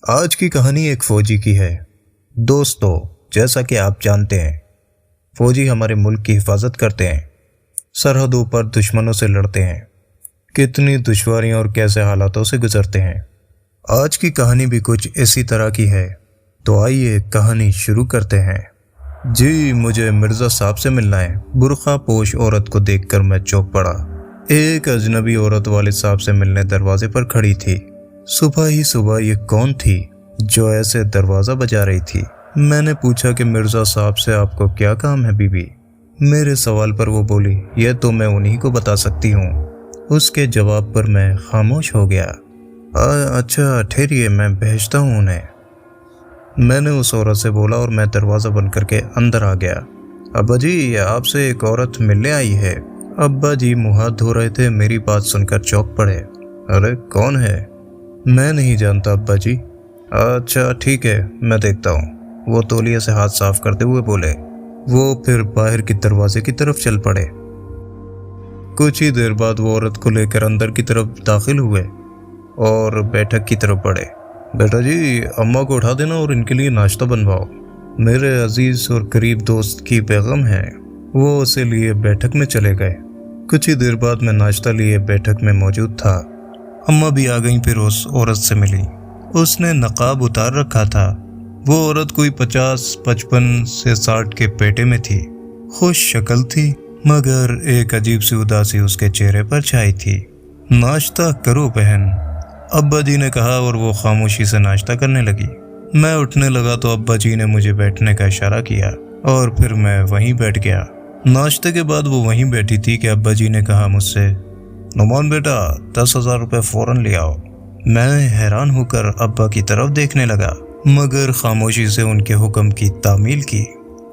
آج کی کہانی ایک فوجی کی ہے۔ دوستو، جیسا کہ آپ جانتے ہیں، فوجی ہمارے ملک کی حفاظت کرتے ہیں، سرحدوں پر دشمنوں سے لڑتے ہیں، کتنی دشواریاں اور کیسے حالاتوں سے گزرتے ہیں۔ آج کی کہانی بھی کچھ اسی طرح کی ہے، تو آئیے کہانی شروع کرتے ہیں۔ جی، مجھے مرزا صاحب سے ملنا ہے۔ برقع پوش عورت کو دیکھ کر میں چونک پڑا۔ ایک اجنبی عورت والد صاحب سے ملنے دروازے پر کھڑی تھی۔ صبح ہی صبح یہ کون تھی جو ایسے دروازہ بجا رہی تھی؟ میں نے پوچھا کہ مرزا صاحب سے آپ کو کیا کام ہے بی بی؟ میرے سوال پر وہ بولی، یہ تو میں انہی کو بتا سکتی ہوں۔ اس کے جواب پر میں خاموش ہو گیا۔ اچھا ٹھہریے، میں بھیجتا ہوں انہیں، میں نے اس عورت سے بولا اور میں دروازہ بند کر کے اندر آ گیا۔ ابا جی، آپ سے ایک عورت ملنے آئی ہے۔ ابا جی منہ ہاتھ دھو رہے تھے، میری بات سن کر چونک پڑے۔ ارے کون ہے؟ میں نہیں جانتا ابا جی۔ اچھا ٹھیک ہے، میں دیکھتا ہوں، وہ تولیے سے ہاتھ صاف کرتے ہوئے بولے۔ وہ پھر باہر کی دروازے کی طرف چل پڑے۔ کچھ ہی دیر بعد وہ عورت کو لے کر اندر کی طرف داخل ہوئے اور بیٹھک کی طرف بڑھے۔ بیٹا جی، اماں کو اٹھا دینا اور ان کے لیے ناشتہ بنواؤ۔ میرے عزیز اور قریب دوست کی بیگم ہے۔ وہ اسے لیے بیٹھک میں چلے گئے۔ کچھ ہی دیر بعد میں ناشتہ لیے بیٹھک میں موجود تھا۔ اماں بھی آ گئیں، پھر اس عورت سے ملی۔ اس نے نقاب اتار رکھا تھا۔ وہ عورت کوئی 50 55 سے 60 کے پیٹے میں تھی۔ خوش شکل تھی، مگر ایک عجیب سی اداسی اس کے چہرے پر چھائی تھی۔ ناشتہ کرو بہن، ابا جی نے کہا اور وہ خاموشی سے ناشتہ کرنے لگی۔ میں اٹھنے لگا تو ابا جی نے مجھے بیٹھنے کا اشارہ کیا اور پھر میں وہیں بیٹھ گیا۔ ناشتے کے بعد وہ وہیں بیٹھی تھی کہ ابا جی نے کہا مجھ سے، نعمان بیٹا 10,000 روپے فوراً لے آؤ۔ میں حیران ہو کر ابا کی طرف دیکھنے لگا، مگر خاموشی سے ان کے حکم کی تعمیل کی۔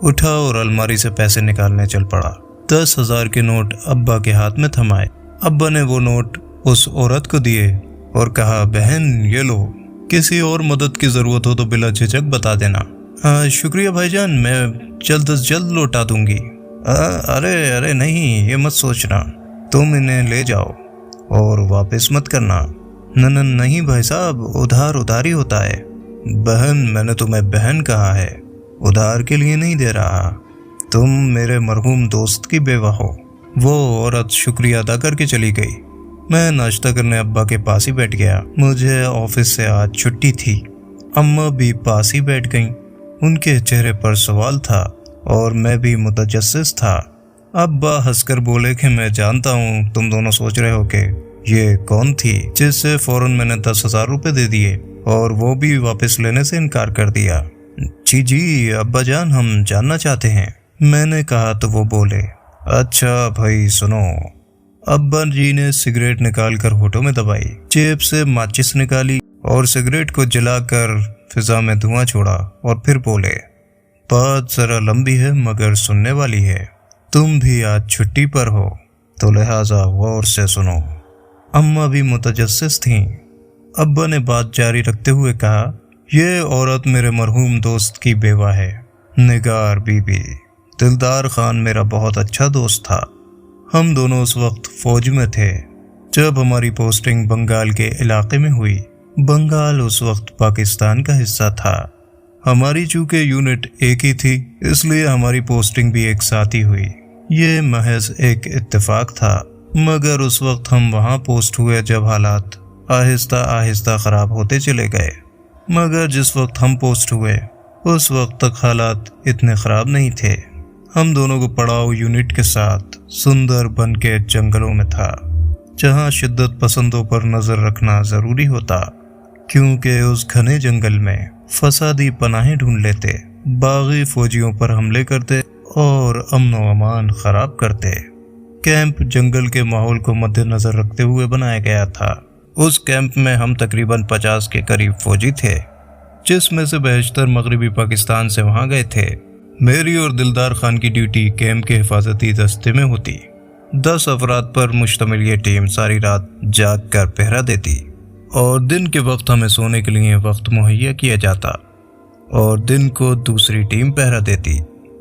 اٹھا اور الماری سے پیسے نکالنے چل پڑا۔ 10,000 کے نوٹ ابا کے ہاتھ میں تھمائے۔ ابا نے وہ نوٹ اس عورت کو دیے اور کہا، بہن یہ لو، کسی اور مدد کی ضرورت ہو تو بلا جھجک بتا دینا۔ شکریہ بھائی جان، میں جلد از جلد لوٹا دوں گی۔ ارے نہیں، یہ مت سوچنا، تم انہیں لے جاؤ اور واپس مت کرنا۔ نہیں بھائی صاحب، ادھار ہی ہوتا ہے۔ بہن، میں نے تمہیں بہن کہا ہے، ادھار کے لیے نہیں دے رہا۔ تم میرے مرحوم دوست کی بیوہ ہو۔ وہ عورت شکریہ ادا کر کے چلی گئی۔ میں ناشتہ کرنے ابا کے پاس ہی بیٹھ گیا۔ مجھے آفس سے آج چھٹی تھی۔ اماں بھی پاس ہی بیٹھ گئیں۔ ان کے چہرے پر سوال تھا اور میں بھی متجسس تھا۔ ابا ہنس کر بولے کہ میں جانتا ہوں تم دونوں سوچ رہے ہو کہ یہ کون تھی جس سے فوراً میں نے 10,000 روپے دے دیے اور وہ بھی واپس لینے سے انکار کر دیا۔ جی ابا جان، ہم جاننا چاہتے ہیں، میں نے کہا تو وہ بولے، اچھا بھائی سنو۔ ابا جی نے سگریٹ نکال کر ہونٹوں میں دبائی، جیب سے ماچس نکالی اور سگریٹ کو جلا کر فضا میں دھواں چھوڑا اور پھر بولے، بات ذرا لمبی ہے مگر سننے والی ہے۔ تم بھی آج چھٹی پر ہو تو لہٰذا غور سے سنو۔ اماں بھی متجسس تھیں۔ ابا نے بات جاری رکھتے ہوئے کہا، یہ عورت میرے مرحوم دوست کی بیوہ ہے، نگار بی بی۔ دلدار خان میرا بہت اچھا دوست تھا۔ ہم دونوں اس وقت فوج میں تھے جب ہماری پوسٹنگ بنگال کے علاقے میں ہوئی۔ بنگال اس وقت پاکستان کا حصہ تھا۔ ہماری چونکہ یونٹ ایک ہی تھی، اس لیے ہماری پوسٹنگ بھی ایک ساتھ ہی ہوئی۔ یہ محض ایک اتفاق تھا، مگر اس وقت ہم وہاں پوسٹ ہوئے جب حالات آہستہ آہستہ خراب ہوتے چلے گئے۔ مگر جس وقت ہم پوسٹ ہوئے اس وقت تک حالات اتنے خراب نہیں تھے۔ ہم دونوں کو پڑاؤ یونٹ کے ساتھ سندر بن کے جنگلوں میں تھا، جہاں شدت پسندوں پر نظر رکھنا ضروری ہوتا، کیونکہ اس گھنے جنگل میں فسادی پناہیں ڈھونڈ لیتے، باغی فوجیوں پر حملے کرتے اور امن و امان خراب کرتے۔ کیمپ جنگل کے ماحول کو مد نظر رکھتے ہوئے بنایا گیا تھا۔ اس کیمپ میں ہم تقریباً 50 کے قریب فوجی تھے، جس میں سے 72 مغربی پاکستان سے وہاں گئے تھے۔ میری اور دلدار خان کی ڈیوٹی کیمپ کے حفاظتی دستے میں ہوتی۔ 10 افراد پر مشتمل یہ ٹیم ساری رات جاگ کر پہرا دیتی اور دن کے وقت ہمیں سونے کے لیے وقت مہیا کیا جاتا اور دن کو دوسری ٹیم پہرا دیتی۔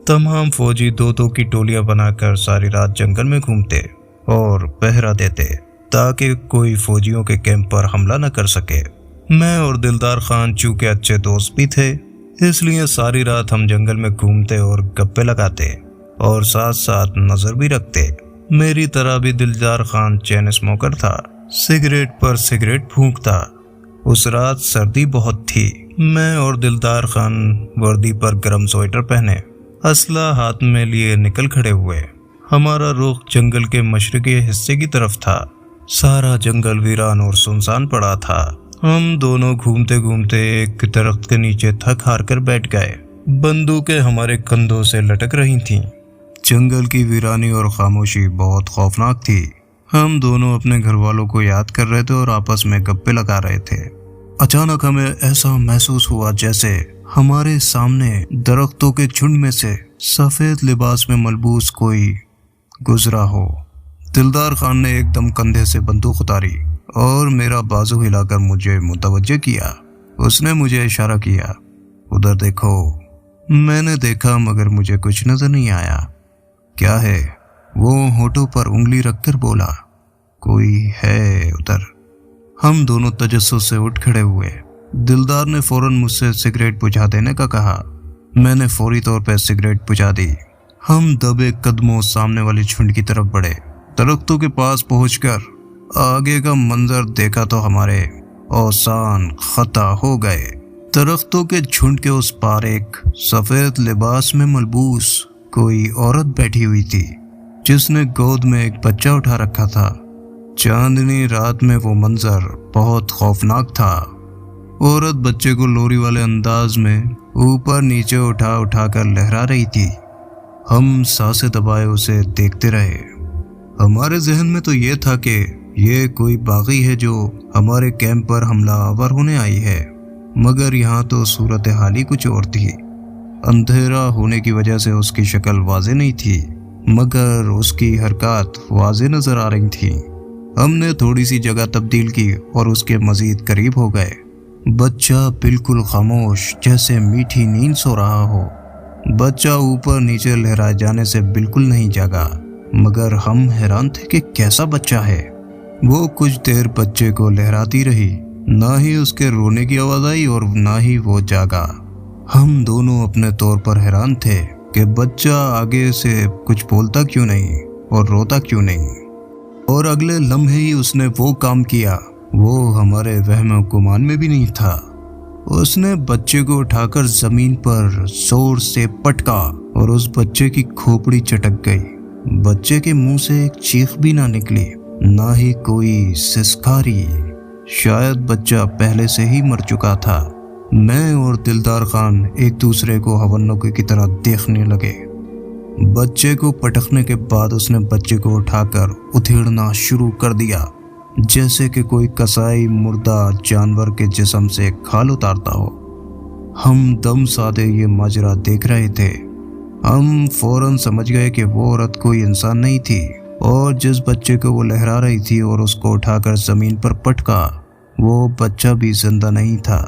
تمام فوجی 2-2 کی ٹولیاں بنا کر ساری رات جنگل میں گھومتے اور پہرا دیتے تاکہ کوئی فوجیوں کے کیمپ پر حملہ نہ کر سکے۔ میں اور دلدار خان چونکہ اچھے دوست بھی تھے، اس لیے ساری رات ہم جنگل میں گھومتے اور گپے لگاتے اور ساتھ ساتھ نظر بھی رکھتے۔ میری طرح بھی دلدار خان چین اسموکر تھا، سگریٹ پر سگریٹ پھونکتا۔ اس رات سردی بہت تھی۔ میں اور دلدار خان وردی پر گرم سویٹر پہنے، اسلحہ ہاتھ میں لیے نکل کھڑے ہوئے۔ ہمارا رخ جنگل کے مشرقی حصے کی طرف تھا۔ سارا جنگل ویران اور سنسان پڑا تھا۔ ہم دونوں گھومتے گھومتے ایک درخت کے نیچے تھک ہار کر بیٹھ گئے۔ بندوقیں ہمارے کندھوں سے لٹک رہی تھیں۔ جنگل کی ویرانی اور خاموشی بہت خوفناک تھی۔ ہم دونوں اپنے گھر والوں کو یاد کر رہے تھے اور آپس میں گپے لگا رہے تھے۔ اچانک ہمیں ایسا محسوس ہوا جیسے ہمارے سامنے درختوں کے جھنڈ میں سے سفید لباس میں ملبوس کوئی گزرا ہو۔ دلدار خان نے ایک دم کندھے سے بندوق اتاری اور میرا بازو ہلا کر مجھے متوجہ کیا۔ اس نے مجھے اشارہ کیا، ادھر دیکھو۔ میں نے دیکھا مگر مجھے کچھ نظر نہیں آیا۔ کیا ہے؟ وہ ہونٹوں پر انگلی رکھ کر بولا، کوئی ہے ادھر۔ ہم دونوں تجسس سے اٹھ کھڑے ہوئے۔ دلدار نے فوراً مجھ سے سگریٹ بجھا دینے کا کہا۔ میں نے فوری طور پہ سگریٹ بجھا دی۔ ہم دبے قدموں سامنے والی جھنڈ کی طرف بڑھے۔ درختوں کے پاس پہنچ کر آگے کا منظر دیکھا تو ہمارے اوزان خطا ہو گئے۔ درختوں کے جھنڈ کے اس پار ایک سفید لباس میں ملبوس کوئی عورت بیٹھی ہوئی تھی، جس نے گود میں ایک بچہ اٹھا رکھا تھا۔ چاندنی رات میں وہ منظر بہت خوفناک تھا۔ عورت بچے کو لوری والے انداز میں اوپر نیچے اٹھا اٹھا کر لہرا رہی تھی۔ ہم سانسیں دبائے اسے دیکھتے رہے۔ ہمارے ذہن میں تو یہ تھا کہ یہ کوئی باغی ہے جو ہمارے کیمپ پر حملہ آور ہونے آئی ہے، مگر یہاں تو صورتحال ہی کچھ اور تھی۔ اندھیرا ہونے کی وجہ سے اس کی شکل واضح نہیں تھی، مگر اس کی حرکات واضح نظر آ رہی تھیں۔ ہم نے تھوڑی سی جگہ تبدیل کی اور اس کے مزید قریب ہو گئے۔ بچہ بالکل خاموش، جیسے میٹھی نیند سو رہا ہو۔ بچہ اوپر نیچے لہرائے جانے سے بالکل نہیں جاگا، مگر ہم حیران تھے کہ کیسا بچہ ہے۔ وہ کچھ دیر بچے کو لہراتی رہی، نہ ہی اس کے رونے کی آواز آئی اور نہ ہی وہ جاگا۔ ہم دونوں اپنے طور پر حیران تھے کہ بچہ آگے سے کچھ بولتا کیوں نہیں اور روتا کیوں نہیں، اور اگلے لمحے ہی اس نے وہ کام کیا۔ وہ ہمارے وہم و گمان میں بھی نہیں تھا۔ اس نے بچے کو اٹھا کر زمین پر زور سے پٹکا اور اس بچے کی کھوپڑی چٹک گئی۔ بچے کے منہ سے ایک چیخ بھی نہ نکلی، نہ ہی کوئی سسکاری۔ شاید بچہ پہلے سے ہی مر چکا تھا۔ میں اور دلدار خان ایک دوسرے کو ہونوں کی طرح دیکھنے لگے۔ بچے کو پٹکنے کے بعد اس نے بچے کو اٹھا کر ادھیڑنا شروع کر دیا، جیسے کہ کوئی کسائی مردہ جانور کے جسم سے کھال اتارتا ہو۔ ہم دم سادے یہ ماجرا دیکھ رہے تھے۔ ہم فوراً سمجھ گئے کہ وہ عورت کوئی انسان نہیں تھی، اور جس بچے کو وہ لہرا رہی تھی اور اس کو اٹھا کر زمین پر پٹکا، وہ بچہ بھی زندہ نہیں تھا۔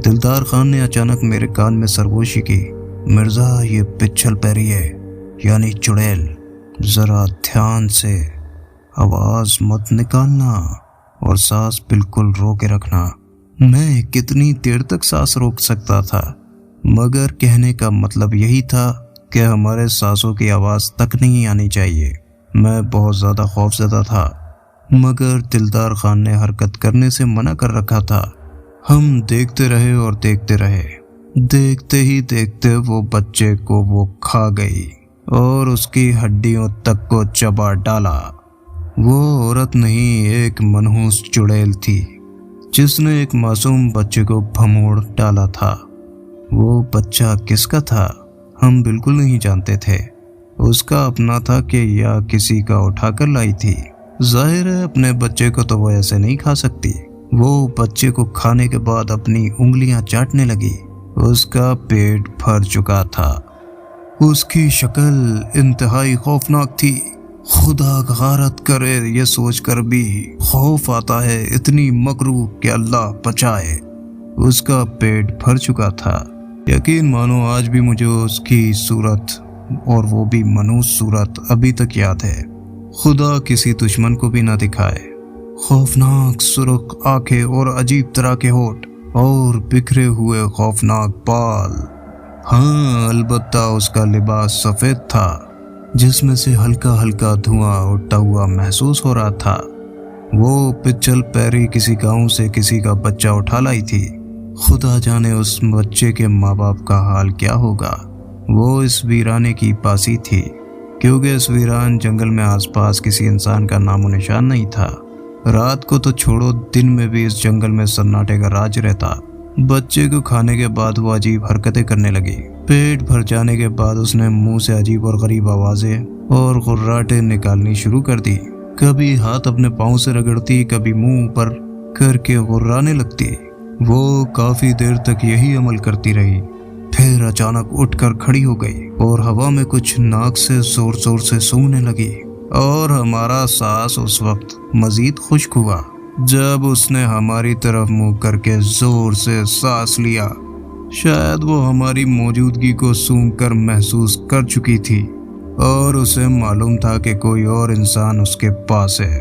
دلدار خان نے اچانک میرے کان میں سرگوشی کی، مرزا یہ پچھل پیری ہے، یعنی چڑیل، ذرا دھیان سے، آواز مت نکالنا اور سانس بالکل روکے رکھنا۔ میں کتنی دیر تک سانس روک سکتا تھا، مگر کہنے کا مطلب یہی تھا کہ ہمارے سانسوں کی آواز تک نہیں آنی چاہیے۔ میں بہت زیادہ خوف زدہ تھا، مگر دلدار خان نے حرکت کرنے سے منع کر رکھا تھا۔ ہم دیکھتے رہے اور دیکھتے رہے۔ دیکھتے ہی دیکھتے وہ بچے کو وہ کھا گئی اور اس کی ہڈیوں تک کو چبا ڈالا۔ وہ عورت نہیں، ایک منحوس چڑیل تھی، جس نے ایک معصوم بچے کو بھموڑ ڈالا تھا۔ وہ بچہ کس کا تھا ہم بالکل نہیں جانتے تھے۔ اس کا اپنا تھا کہ یا کسی کا اٹھا کر لائی تھی۔ ظاہر ہے اپنے بچے کو تو وہ ایسے نہیں کھا سکتی۔ وہ بچے کو کھانے کے بعد اپنی انگلیاں چاٹنے لگی۔ اس کا پیٹ بھر چکا تھا۔ اس کی شکل انتہائی خوفناک تھی۔ خدا غارت کرے، یہ سوچ کر بھی خوف آتا ہے، اتنی مکروہ کہ اللہ بچائے۔ اس کا پیٹ بھر چکا تھا۔ یقین مانو آج بھی مجھے اس کی صورت، اور وہ بھی منحوس صورت، ابھی تک یاد ہے۔ خدا کسی دشمن کو بھی نہ دکھائے۔ خوفناک سرخ آنکھیں اور عجیب طرح کے ہونٹ اور بکھرے ہوئے خوفناک بال۔ ہاں، البتہ اس کا لباس سفید تھا جس میں سے ہلکا ہلکا دھواں اٹھتا ہوا محسوس ہو رہا تھا۔ وہ پچل پیری کسی گاؤں سے کسی کا بچہ اٹھا لائی تھی۔ خدا جانے اس بچے کے ماں باپ کا حال کیا ہوگا۔ وہ اس ویرانے کی پاسی تھی، کیونکہ اس ویران جنگل میں آس پاس کسی انسان کا نام و نشان نہیں تھا۔ رات کو تو چھوڑو، دن میں بھی اس جنگل میں سناٹے کا راج رہتا۔ بچے کو کھانے کے بعد وہ عجیب حرکتیں کرنے لگی۔ پیٹ بھر جانے کے بعد اس نے منہ سے عجیب اور غریب آوازیں اور غراٹیں نکالنی شروع کر دی۔ کبھی ہاتھ اپنے پاؤں سے رگڑتی، کبھی منہ اوپر کر کے غرانے لگتی۔ وہ کافی دیر تک یہی عمل کرتی رہی، پھر اچانک اٹھ کر کھڑی ہو گئی اور ہوا میں کچھ ناک سے زور زور سے سونگنے لگی، اور ہمارا سانس اس وقت مزید خشک ہوا جب اس نے ہماری طرف منہ کر کے زور سے سانس لیا۔ شاید وہ ہماری موجودگی کو سونگ کر محسوس کر چکی تھی اور اسے معلوم تھا کہ کوئی اور انسان اس کے پاس ہے،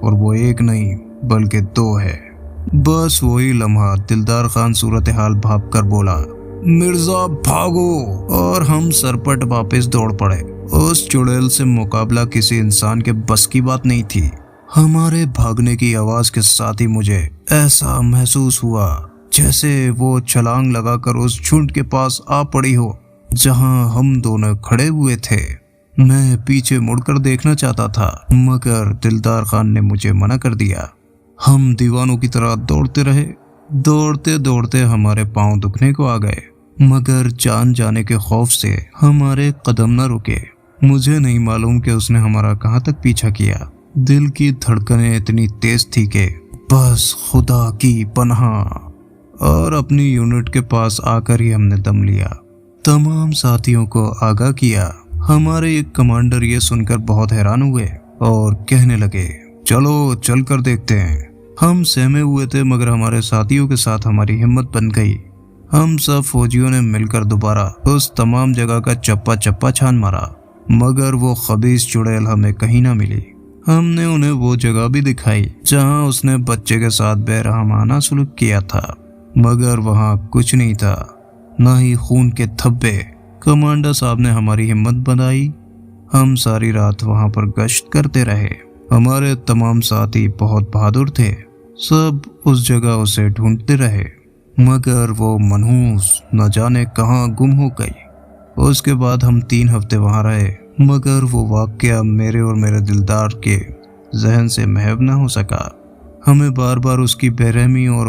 اور وہ ایک نہیں بلکہ دو ہے۔ بس وہی لمحہ دلدار خان صورتحال بھاپ کر بولا، مرزا بھاگو، اور ہم سرپٹ واپس دوڑ پڑے۔ اس چڑیل سے مقابلہ کسی انسان کے بس کی بات نہیں تھی۔ ہمارے بھاگنے کی آواز کے ساتھ ہی مجھے ایسا محسوس ہوا جیسے وہ چھلانگ لگا کر اس جھنڈ کے پاس آ پڑی ہو جہاں ہم دونوں کھڑے ہوئے تھے۔ میں پیچھے مڑ کر دیکھنا چاہتا تھا، مگر دلدار خان نے مجھے منع کر دیا۔ ہم دیوانوں کی طرح دوڑتے رہے۔ دوڑتے دوڑتے ہمارے پاؤں دکھنے کو آ گئے، مگر جان جانے کے خوف سے ہمارے قدم نہ رکے۔ مجھے نہیں معلوم کہ اس نے ہمارا کہاں تک پیچھا کیا۔ دل کی دھڑکنیں اتنی تیز تھی کہ بس خدا کی پناہ، اور اپنی یونٹ کے پاس آ کر ہی ہم نے دم لیا۔ تمام ساتھیوں کو آگاہ کیا۔ ہمارے ایک کمانڈر یہ سن کر بہت حیران ہوئے اور کہنے لگے، چلو چل کر دیکھتے ہیں۔ ہم سہمے ہوئے تھے، مگر ہمارے ساتھیوں کے ساتھ ہماری ہمت بن گئی۔ ہم سب فوجیوں نے مل کر دوبارہ اس تمام جگہ کا چپا چپا چھان مارا، مگر وہ خبیث چڑیل ہمیں کہیں نہ ملی۔ ہم نے انہیں وہ جگہ بھی دکھائی جہاں اس نے بچے کے ساتھ بے رحمانہ سلوک کیا تھا، مگر وہاں کچھ نہیں تھا، نہ ہی خون کے دھبے۔ کمانڈر صاحب نے ہماری ہمت بندھائی۔ ہم ساری رات وہاں پر گشت کرتے رہے۔ ہمارے تمام ساتھی بہت بہادر تھے، سب اس جگہ اسے ڈھونڈتے رہے، مگر وہ منحوس نہ جانے کہاں گم ہو گئی۔ اس کے بعد ہم 3 ہفتے وہاں رہے، مگر وہ واقعہ میرے اور میرے دلدار کے ذہن سے محو نہ ہو سکا۔ ہمیں بار بار اس کی بے رحمی اور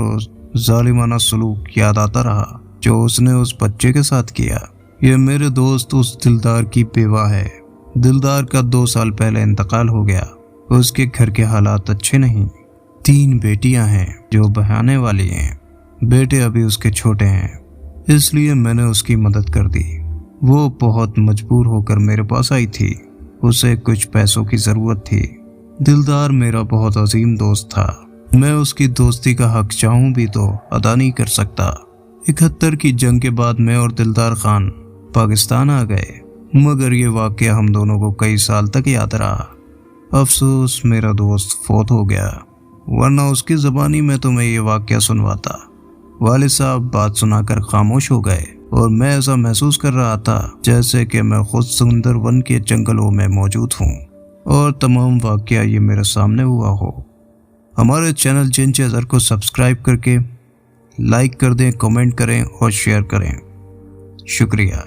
ظالمانہ سلوک یاد آتا رہا جو اس نے اس بچے کے ساتھ کیا۔ یہ میرے دوست اس دلدار کی بیوہ ہے۔ دلدار کا 2 سال پہلے انتقال ہو گیا۔ اس کے گھر کے حالات اچھے نہیں۔ 3 بیٹیاں ہیں جو بہانے والی ہیں۔ بیٹے ابھی اس کے چھوٹے ہیں، اس لیے میں نے اس کی مدد کر دی۔ وہ بہت مجبور ہو کر میرے پاس آئی تھی، اسے کچھ پیسوں کی ضرورت تھی۔ دلدار میرا بہت عظیم دوست تھا، میں اس کی دوستی کا حق چاہوں بھی تو ادا نہیں کر سکتا۔ 71 کی جنگ کے بعد میں اور دلدار خان پاکستان آ گئے، مگر یہ واقعہ ہم دونوں کو کئی سال تک یاد رہا۔ افسوس میرا دوست فوت ہو گیا، ورنہ اس کی زبانی میں تمہیں یہ واقعہ سنواتا۔ والد صاحب بات سنا کر خاموش ہو گئے، اور میں ایسا محسوس کر رہا تھا جیسے کہ میں خود سندر ون کے جنگلوں میں موجود ہوں اور تمام واقعہ یہ میرے سامنے ہوا ہو۔ ہمارے چینل جنچ اظہر کو سبسکرائب کر کے لائک کر دیں، کمنٹ کریں اور شیئر کریں۔ شکریہ۔